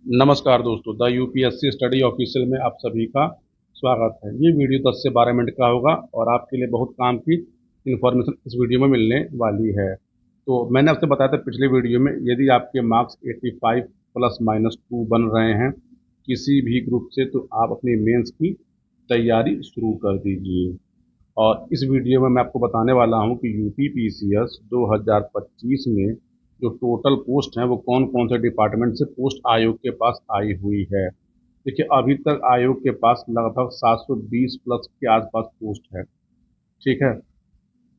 नमस्कार दोस्तों, the UPSC study official में आप सभी का स्वागत है। ये वीडियो 10 से 12 मिनट का होगा और आपके लिए बहुत काम की इन्फॉर्मेशन इस वीडियो में मिलने वाली है। तो मैंने आपसे बताया था पिछले वीडियो में, यदि आपके मार्क्स 85 प्लस माइनस 2 बन रहे हैं किसी भी ग्रुप से, तो आप अपनी मेंस की तैयारी शुरू कर दीजिए। और इस वीडियो में मैं आपको बताने वाला हूं कि यूपी पीसीएस 2025 में जो टोटल पोस्ट हैं वो कौन कौन से डिपार्टमेंट से पोस्ट आयोग के पास आई हुई है। देखिए, अभी तक आयोग के पास लगभग 720 प्लस के आसपास पोस्ट है। ठीक है,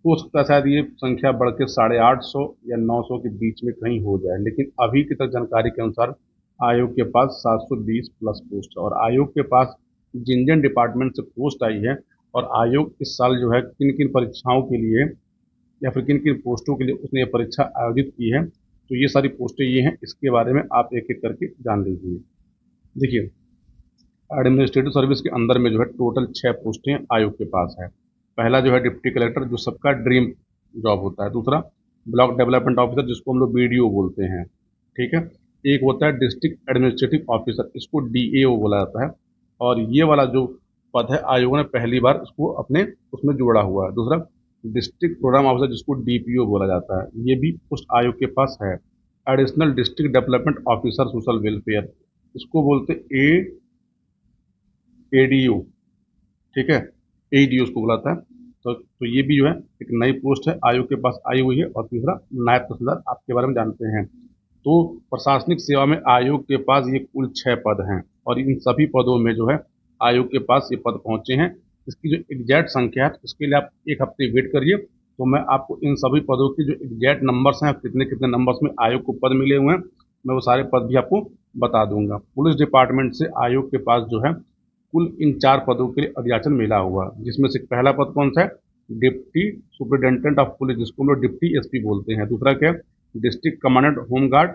हो सकता है शायद ये संख्या बढ़ के 850 या 900 के बीच में कहीं हो जाए, लेकिन अभी की तक जानकारी के अनुसार आयोग के पास 720 प्लस पोस्ट है। और आयोग के पास जिन जिन डिपार्टमेंट से पोस्ट आई है और आयोग इस साल जो है किन किन परीक्षाओं के लिए या फिर किन किन पोस्टों के लिए उसने ये परीक्षा आयोजित की है, तो ये सारी पोस्टें ये हैं, इसके बारे में आप एक एक करके जान लीजिए। देखिए, एडमिनिस्ट्रेटिव सर्विस के अंदर में जो है टोटल 6 पोस्टें आयोग के पास है। पहला जो है डिप्टी कलेक्टर, जो सबका ड्रीम जॉब होता है। दूसरा ब्लॉक डेवलपमेंट ऑफिसर, जिसको हम लोग बीडीओ बोलते हैं। ठीक है, एक होता है डिस्ट्रिक्ट एडमिनिस्ट्रेटिव ऑफिसर, इसको डीएओ बोला जाता है। और ये वाला जो पद है, आयोग ने पहली बार इसको अपने उसमें जोड़ा हुआ है। दूसरा डिस्ट्रिक्ट प्रोग्राम ऑफिसर, जिसको डीपीओ बोला जाता है, ये भी पोस्ट आयोग के पास है। Additional district development officer social welfare, इसको बोलते ए एडीयू। ठीक है, एडीयू उसको बुलाता है। तो ये भी जो है एक नई पोस्ट है, आयोग के पास आई हुई है। और तीसरा नायब तहसीलदार, आपके बारे में जानते हैं। तो प्रशासनिक सेवा में आयोग के पास ये कुल 6 पद हैं और इन सभी पदों में जो है आयोग के पास ये पद पहुंचे हैं। इसकी जो एग्जैक्ट संख्या है उसके लिए आप एक हफ्ते वेट करिए, तो मैं आपको इन सभी पदों की जो एग्जैक्ट नंबर्स हैं, कितने कितने नंबर्स में आयोग को पद मिले हुए हैं, मैं वो सारे पद भी आपको बता दूंगा। पुलिस डिपार्टमेंट से आयोग के पास जो है कुल इन 4 पदों के लिए अधियाचन मिला हुआ, जिसमें से पहला पद कौन सा है? डिप्टी सुपरिटेंडेंट ऑफ पुलिस, जिसको हम लोग डिप्टी एसपी बोलते हैं। दूसरा क्या है? District commandant home guard.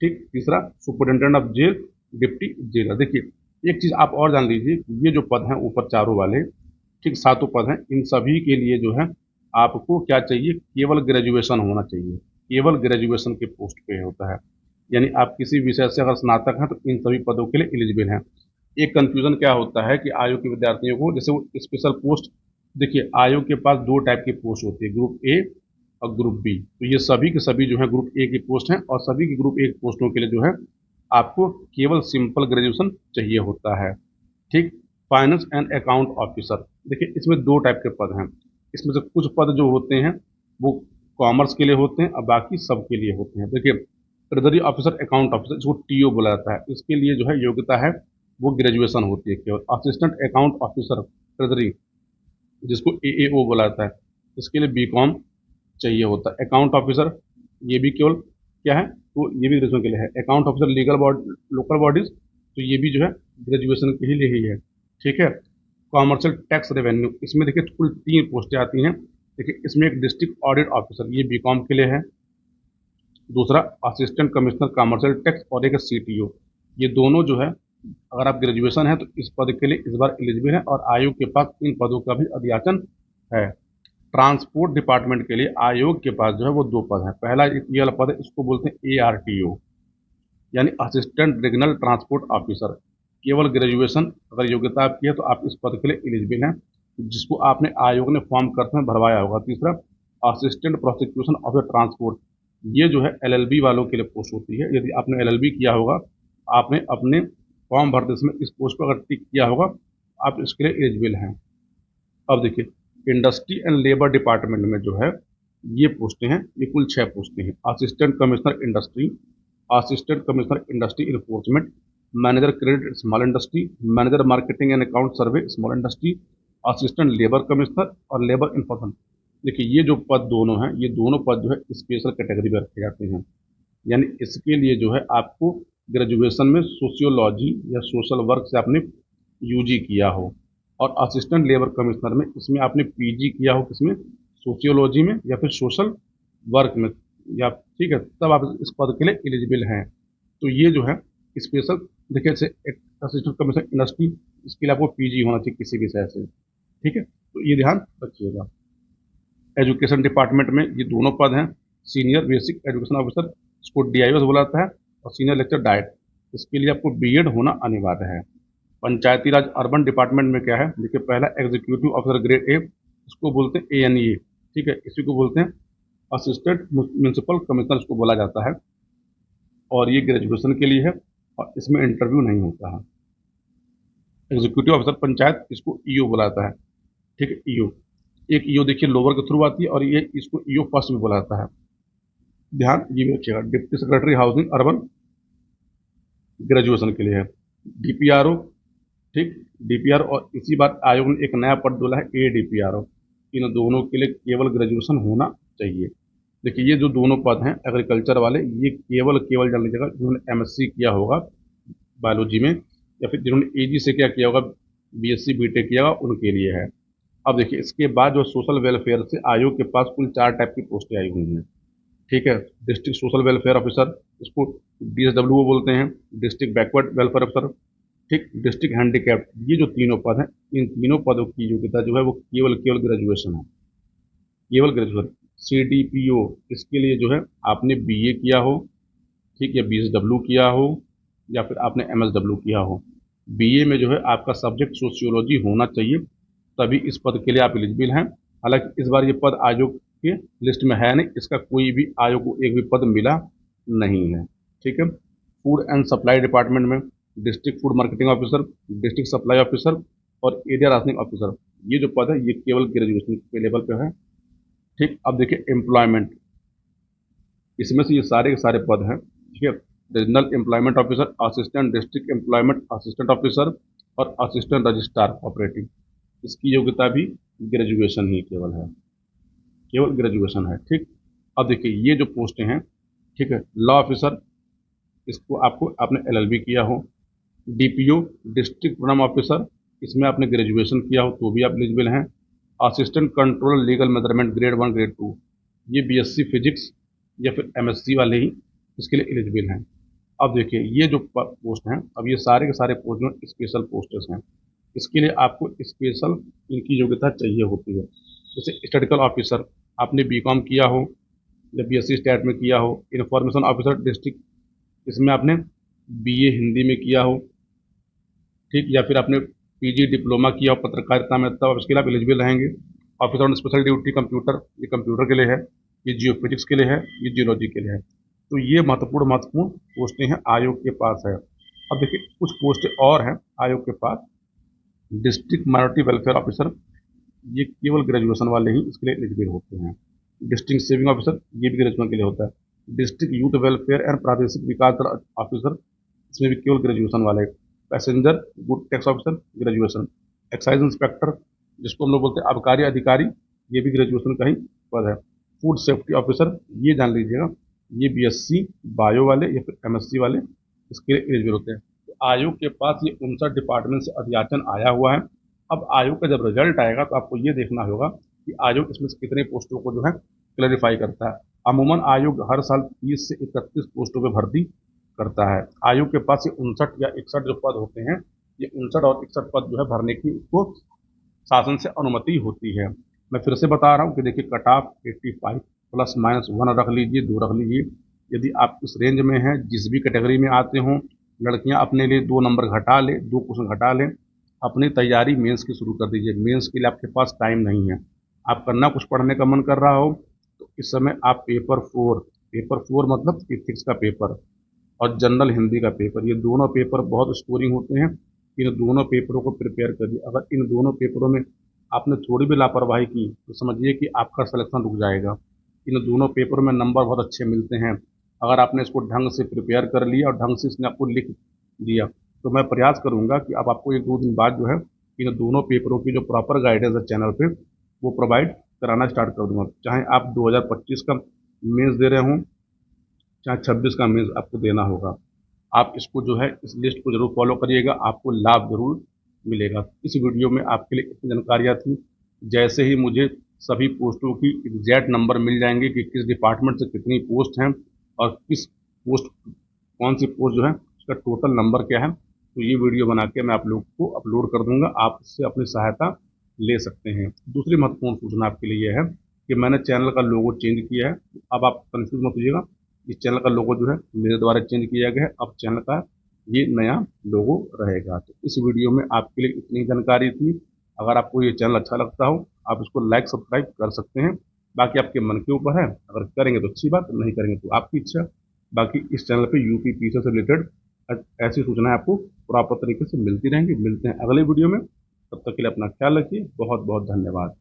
ठीक, तीसरा superintendent of jail, deputy jailer. देखिए, एक चीज आप और जान लीजिए, ये जो पद हैं ऊपर चारों वाले, ठीक 7 पद हैं, इन सभी के लिए जो है आपको क्या चाहिए? केवल ग्रेजुएशन होना चाहिए। केवल ग्रेजुएशन के पोस्ट पे होता है, यानी आप किसी विषय से अगर स्नातक हैं तो इन सभी पदों के लिए एलिजिबल हैं। एक कंफ्यूजन क्या होता है कि आयोग के विद्यार्थियों को, जैसे वो स्पेशल पोस्ट, देखिए आयोग के पास 2 टाइप की पोस्ट होती है, ग्रुप ए और ग्रुप बी। तो ये सभी के सभी जो है ग्रुप ए की पोस्ट हैं और सभी की ग्रुप ए की पोस्टों के लिए जो है आपको केवल सिंपल ग्रेजुएशन चाहिए होता है। ठीक, फाइनेंस एंड अकाउंट ऑफिसर, देखिए इसमें 2 टाइप के पद हैं। इसमें से कुछ पद जो होते हैं वो कॉमर्स के लिए होते हैं और बाकी सब के लिए होते हैं। देखिए, ट्रेजरी ऑफिसर, अकाउंट ऑफिसर, इसको टीओ बोला जाता है, इसके लिए जो है योग्यता है वो ग्रेजुएशन होती है केवल। असिस्टेंट अकाउंट ऑफिसर ट्रेजरी, जिसको एएओ बोला जाता है, इसके लिए बीकॉम चाहिए होता है। अकाउंट ऑफिसर, ये भी केवल क्या है, तो ये भी ग्रेजुएशन के लिए है। Account officer legal body, local bodies, तो ये भी जो है ग्रेजुएशन के ही लिए ही है। ठीक है, कॉमर्शियल टैक्स रेवेन्यू, इसमें देखिए कुल 3 पोस्टें आती हैं। देखिए, इसमें एक डिस्ट्रिक्ट ऑडिट ऑफिसर, ये बीकॉम के लिए है। दूसरा असिस्टेंट कमिश्नर कमर्शियल टैक्स और एक सीटीओ, ये दोनों जो है अगर आप ग्रेजुएशन है तो इस पद के लिए इस बार एलिजिबल है और आयोग के पास इन पदों का भी अधियाचन है। ट्रांसपोर्ट डिपार्टमेंट के लिए आयोग के पास जो है वो 2 पद हैं। पहला ये वाला पद है, इसको बोलते हैं एआरटीओ, यानी असिस्टेंट रीजनल ट्रांसपोर्ट ऑफिसर। केवल ग्रेजुएशन अगर योग्यता आपकी है तो आप इस पद के लिए एलिजिबल हैं, जिसको आपने आयोग ने फॉर्म करते में भरवाया होगा। तीसरा असिस्टेंट प्रोसिक्यूशन ऑफिसर ट्रांसपोर्ट, ये जो है एलएलबी वालों के लिए पोस्ट होती है। यदि आपने एलएलबी किया होगा, आपने अपने फॉर्म भरते समय इस पोस्ट पर अगर टिक किया होगा, आप इसके लिए एलिजिबल हैं। अब देखिए, इंडस्ट्री एंड लेबर डिपार्टमेंट में जो है ये पोस्टें हैं, ये कुल 6 पोस्टें हैं। Assistant commissioner industry, assistant commissioner industry enforcement, manager credit small industry, manager marketing and account survey small industry, assistant labour commissioner और लेबर इन्फोर्समेंट। देखिए, ये जो पद दोनों हैं, ये दोनों पद जो है स्पेशल कैटेगरी में रखे जाते हैं, यानी इसके लिए जो है आपको ग्रेजुएशन में सोशियोलॉजी या सोशल वर्क से आपने यूजी किया हो। और असिस्टेंट लेबर कमिश्नर में इसमें आपने पीजी किया हो, किसमें? सोशियोलॉजी में या फिर सोशल वर्क में, या ठीक है, तब आप इस पद के लिए एलिजिबल हैं। तो ये जो है स्पेशल, देखिए जैसे असिस्टेंट कमिश्नर इंडस्ट्री, इसके लिए आपको पीजी होना चाहिए किसी विषय से। ठीक है, तो ये ध्यान रखिएगा। एजुकेशन डिपार्टमेंट में ये दोनों पद हैं, सीनियर बेसिक एजुकेशन ऑफिसर, इसको डीआईओ बोला जाता है, और सीनियर लेक्चर डाइट, इसके लिए आपको बीएड होना अनिवार्य है। पंचायती राज अर्बन डिपार्टमेंट में क्या है, देखिए पहला एग्जीक्यूटिव ऑफिसर ग्रेड ए, इसको बोलते हैं एएनई, ठीक है, इसी को बोलते हैं असिस्टेंट म्यूनिसिपल कमिश्नर, इसको बोला जाता है। और ये ग्रेजुएशन के लिए है और इसमें इंटरव्यू नहीं होता है। एग्जीक्यूटिव ऑफिसर पंचायत, इसको ईओ बोला जाता है, ठीक है, ईओ। एक ईओ देखिए लोअर के थ्रू आती है और ये इसको ईओ फर्स्ट भी बोला जाता है। ध्यान ये भी रखिएगा, deputy secretary housing urban graduation के लिए है। डीपीआरओ, ठीक, डीपीआर, और इसी बात आयोग ने एक नया पद बोला है एडीपीआरओ। इन दोनों के लिए केवल ग्रेजुएशन होना चाहिए। देखिए ये जो दोनों पद हैं एग्रीकल्चर वाले, ये केवल केवल जान लीजिएगा जिन्होंने एमएससी किया होगा बायोलॉजी में, या फिर जिन्होंने एजी से क्या किया होगा, बीएससी बीटेक किया होगा, उनके लिए है। अब देखिए इसके बाद जो सोशल वेलफेयर से आयोग के पास कुल 4 टाइप की पोस्टें आई हुई हैं, ठीक है। डिस्ट्रिक्ट सोशल वेलफेयर ऑफिसर, इसको डीएसडब्ल्यू बोलते हैं, डिस्ट्रिक्ट बैकवर्ड वेलफेयर ऑफिसर, ठीक, डिस्ट्रिक्ट हैंडीकैप्ड। ये जो तीनों पद हैं, इन तीनों पदों की योग्यता जो है वो केवल केवल ग्रेजुएशन है, केवल ग्रेजुएशन। सीडीपीओ, इसके लिए जो है आपने बीए किया हो, ठीक, या बीएसडब्ल्यू किया हो, या फिर आपने एमएसडब्ल्यू किया हो। बीए में जो है आपका सब्जेक्ट सोशियोलॉजी होना चाहिए, तभी इस पद के लिए आप एलिजिबल हैं। हालांकि इस बार ये पद आयोग के लिस्ट में है नहीं, इसका कोई भी आयोग को एक भी पद मिला नहीं है, ठीक है। फूड एंड सप्लाई डिपार्टमेंट में district food marketing officer, district supply officer और एरिया राशनिंग ऑफिसर, ये जो पद है ये केवल ग्रेजुएशन के लेवल पे है, ठीक। अब देखिए एम्प्लॉयमेंट, इसमें से ये सारे के सारे पद हैं, ठीक है। Regional employment officer, assistant district employment assistant officer और असिस्टेंट रजिस्ट्रार ऑपरेटिंग, इसकी योग्यता भी ग्रेजुएशन ही केवल है, केवल ग्रेजुएशन है, ठीक। अब देखिए ये जो पोस्टें हैं, ठीक है, लॉ ऑफिसर, इसको आपको आपने एलएलबी किया हो। डीपीओ, डिस्ट्रिक्ट प्रोग्राम ऑफिसर, इसमें आपने ग्रेजुएशन किया हो तो भी आप एलिजिबल हैं। Assistant controller legal measurement grade 1 grade 2, ये बीएससी फिजिक्स या फिर एमएससी वाले ही इसके लिए एलिजिबल हैं। अब देखिए ये जो पोस्ट हैं, अब ये सारे के सारे पोस्ट जो स्पेशल पोस्टेस हैं, इसके लिए आपको स्पेशल इनकी योग्यता चाहिए होती है। जैसे स्टैटिकल ऑफिसर, आपने बीकॉम किया हो या बीएससी स्टैट में किया हो। इंफॉर्मेशन ऑफिसर डिस्ट्रिक्ट, इसमें आपने बीए हिंदी में किया हो, ठीक, या फिर आपने पीजी डिप्लोमा किया हो पत्रकारिता में, तब इसके लिए आप एलिजिबल रहेंगे। Officer on special duty computer, ये कंप्यूटर के लिए है, ये जियोफिजिक्स के लिए है, ये जियोलॉजी के लिए है। तो ये महत्वपूर्ण महत्वपूर्ण पोस्टें हैं आयोग के पास है। अब देखिए कुछ पोस्टें और हैं आयोग के पास। डिस्ट्रिक्ट माइनॉरिटी वेलफेयर ऑफिसर, ये केवल ग्रेजुएशन वाले ही इसके लिए एलिजिबल होते हैं। डिस्ट्रिक्ट सेविंग ऑफिसर, ये भी ग्रेजुएशन के लिए होता है। डिस्ट्रिक्ट यूथ वेलफेयर एंड प्रादेशिक विकास ऑफिसर, इसमें भी केवल ग्रेजुएशन वाले। Passenger good tax officer, graduation. Excise inspector, जिसको हम लोग बोलते हैं आबकारी अधिकारी, ये भी ग्रेजुएशन का ही पद है। फूड सेफ्टी ऑफिसर, ये जान लीजिएगा, ये बीएससी बायो वाले या फिर एमएससी वाले इसके लिए एलिजिबल होते हैं। तो आयोग के पास ये 59 डिपार्टमेंट से अध्याचन आया हुआ है। अब आयोग का जब रिजल्ट आएगा तो आपको ये देखना होगा कि आयोग इसमें से कितने पोस्टों को जो है क्लैरिफाई करता है। अमूमन आयोग हर साल 30 से 31 पोस्टों पर भर्ती करता है। आयोग के पास ये 59 या 61 जो पद होते हैं, ये 59 और 61 पद जो है भरने की उसको शासन से अनुमति होती है। मैं फिर से बता रहा हूँ कि देखिए कट ऑफ 85 प्लस माइनस 1 रख लीजिए, 2 रख लीजिए। यदि आप इस रेंज में हैं, जिस भी कैटेगरी में आते हों, लड़कियां अपने लिए 2 नंबर घटा लें, 2 क्वेश्चन घटा लें, अपनी तैयारी मेंस की शुरू कर दीजिए। मेंस के लिए आपके पास टाइम नहीं है, आप करना कुछ पढ़ने का मन कर रहा हो तो इस समय आप पेपर 4 मतलब इथिक्स का पेपर और जनरल हिंदी का पेपर, ये दोनों पेपर बहुत स्कोरिंग होते हैं। इन दोनों पेपरों को प्रिपेयर करिए। अगर इन दोनों पेपरों में आपने थोड़ी भी लापरवाही की तो समझिए कि आपका सिलेक्शन रुक जाएगा। इन दोनों पेपरों में नंबर बहुत अच्छे मिलते हैं अगर आपने इसको ढंग से प्रिपेयर कर लिया और ढंग से इसने आपको लिख दिया। तो मैं प्रयास करूंगा कि अब आपको 1-2 दिन बाद जो है इन दोनों पेपरों की जो प्रॉपर गाइडेंस है चैनल पे वो प्रोवाइड कराना स्टार्ट कर दूंगा। चाहे आप 2025 का मेंस दे रहे हों, चाहे 26 का मेंस आपको देना होगा, आप इसको जो है इस लिस्ट को जरूर फॉलो करिएगा, आपको लाभ जरूर मिलेगा। इस वीडियो में आपके लिए इतनी जानकारियाँ थी। जैसे ही मुझे सभी पोस्टों की एग्जैक्ट नंबर मिल जाएंगे कि किस डिपार्टमेंट से कितनी पोस्ट हैं और किस पोस्ट कौन सी पोस्ट जो है उसका टोटल नंबर क्या है, तो ये वीडियो बना के मैं आप लोग को अपलोड कर दूंगा। आप इससे अपनी सहायता ले सकते हैं। दूसरी महत्वपूर्ण सूचना आपके लिए यह है कि मैंने चैनल का लोगो चेंज किया है। अब आप कंफ्यूज मत होइएगा, इस चैनल का लोगो जो है मेरे द्वारा चेंज किया गया है। अब चैनल का ये नया लोगो रहेगा। तो इस वीडियो में आपके लिए इतनी जानकारी थी। अगर आपको ये चैनल अच्छा लगता हो, आप इसको लाइक सब्सक्राइब कर सकते हैं। बाकी आपके मन के ऊपर है, अगर करेंगे तो अच्छी बात, नहीं करेंगे तो आपकी इच्छा। बाकी इस चैनल पे यूपी पीछे से रिलेटेड ऐसी सूचनाएं आपको प्रॉपर तरीके से मिलती रहेंगी। मिलते हैं अगले वीडियो में, तब तक के लिए अपना ख्याल रखिए। बहुत बहुत धन्यवाद।